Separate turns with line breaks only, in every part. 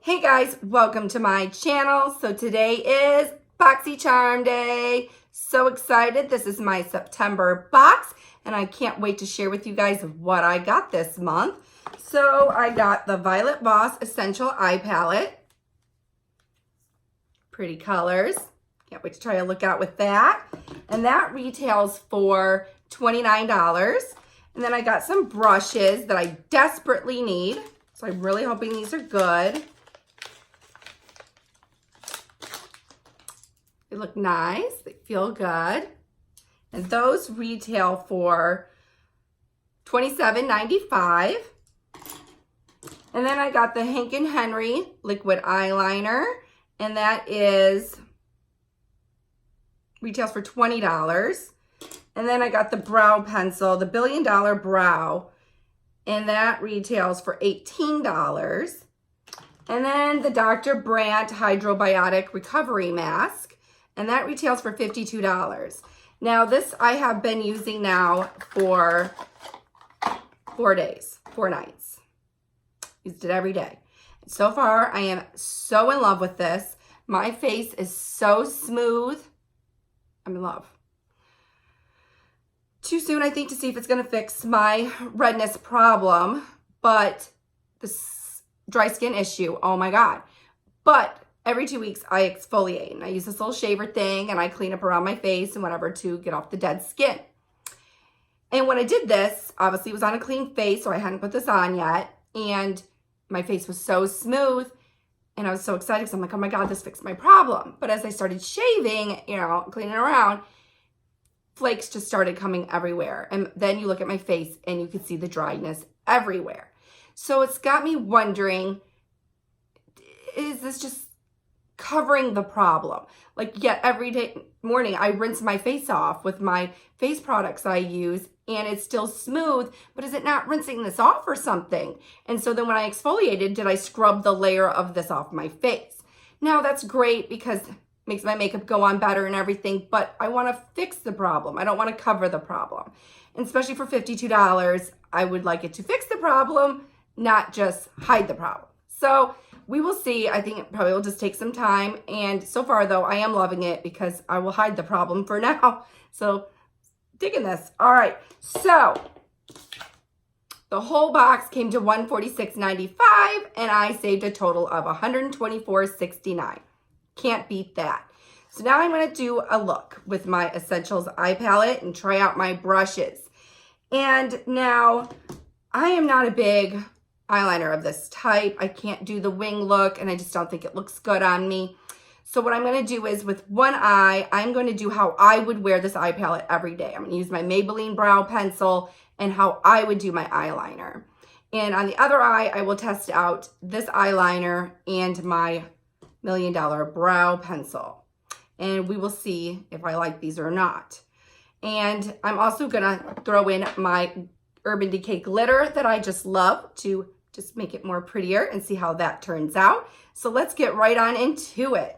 Hey guys, welcome to my channel. So today is Boxycharm Day. So excited. This is my September box and I can't wait to share with you guys what I got this month. So I got the Violet Voss Essential Eye Palette. Pretty colors. Can't wait to try to look out with that. And that retails for $29. And then I got some brushes that I desperately need. So I'm really hoping these are good. They look nice, they feel good. And those retail for $27.95. And then I got the Hank & Henry liquid eyeliner, and that retails for $20. And then I got the brow pencil, the $1 Billion Brow, and that retails for $18. And then the Dr. Brandt Hydrobiotic Recovery Mask, and that retails for $52. Now this I have been using now for 4 days, 4 nights. Used it every day. So far, I am so in love with this. My face is so smooth. I'm in love. Too soon, I think, to see if it's gonna fix my redness problem, but this dry skin issue, oh my God. But every 2 weeks, I exfoliate, and I use this little shaver thing, and I clean up around my face and whatever to get off the dead skin. And when I did this, obviously it was on a clean face, so I hadn't put this on yet, and my face was so smooth, and I was so excited because I'm like, oh my God, this fixed my problem. But as I started shaving, cleaning around, flakes just started coming everywhere. And then you look at my face, and you can see the dryness everywhere. So it's got me wondering, is this just covering the problem? Like, yet every day morning I rinse my face off with my face products I use, and it's still smooth, but is it not rinsing this off or something? And so then when I exfoliated, did I scrub the layer of this off my face? Now that's great because it makes my makeup go on better and everything, but I want to fix the problem. I don't want to cover the problem. And especially for $52, I would like it to fix the problem, not just hide the problem. So we will see. I think it probably will just take some time. And so far, though, I am loving it because I will hide the problem for now. So digging this. All right. So the whole box came to $146.95, and I saved a total of $124.69. Can't beat that. So now I'm going to do a look with my Essentials Eye Palette and try out my brushes. And now I am not a big eyeliner of this type. I can't do the wing look, and I just don't think it looks good on me. So what I'm going to do is with one eye, I'm going to do how I would wear this eye palette every day. I'm going to use my Maybelline brow pencil and how I would do my eyeliner. And on the other eye, I will test out this eyeliner and my $1 Million Brow pencil. And we will see if I like these or not. And I'm also going to throw in my Urban Decay glitter that I just love to just make it more prettier and see how that turns out. So let's get right on into it.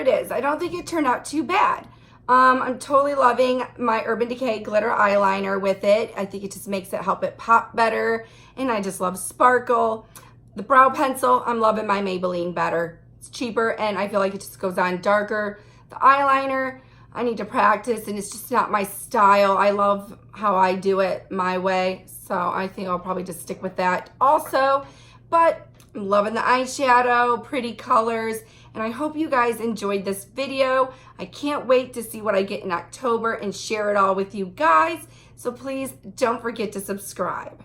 it is. I don't think it turned out too bad. I'm totally loving my Urban Decay glitter eyeliner with it. I think it just makes it help it pop better. And I just love sparkle. The brow pencil, I'm loving my Maybelline better. It's cheaper and I feel like it just goes on darker. The eyeliner, I need to practice and it's just not my style. I love how I do it my way. So I think I'll probably just stick with that also. But I'm loving the eyeshadow, pretty colors. And I hope you guys enjoyed this video. I can't wait to see what I get in October and share it all with you guys. So please don't forget to subscribe.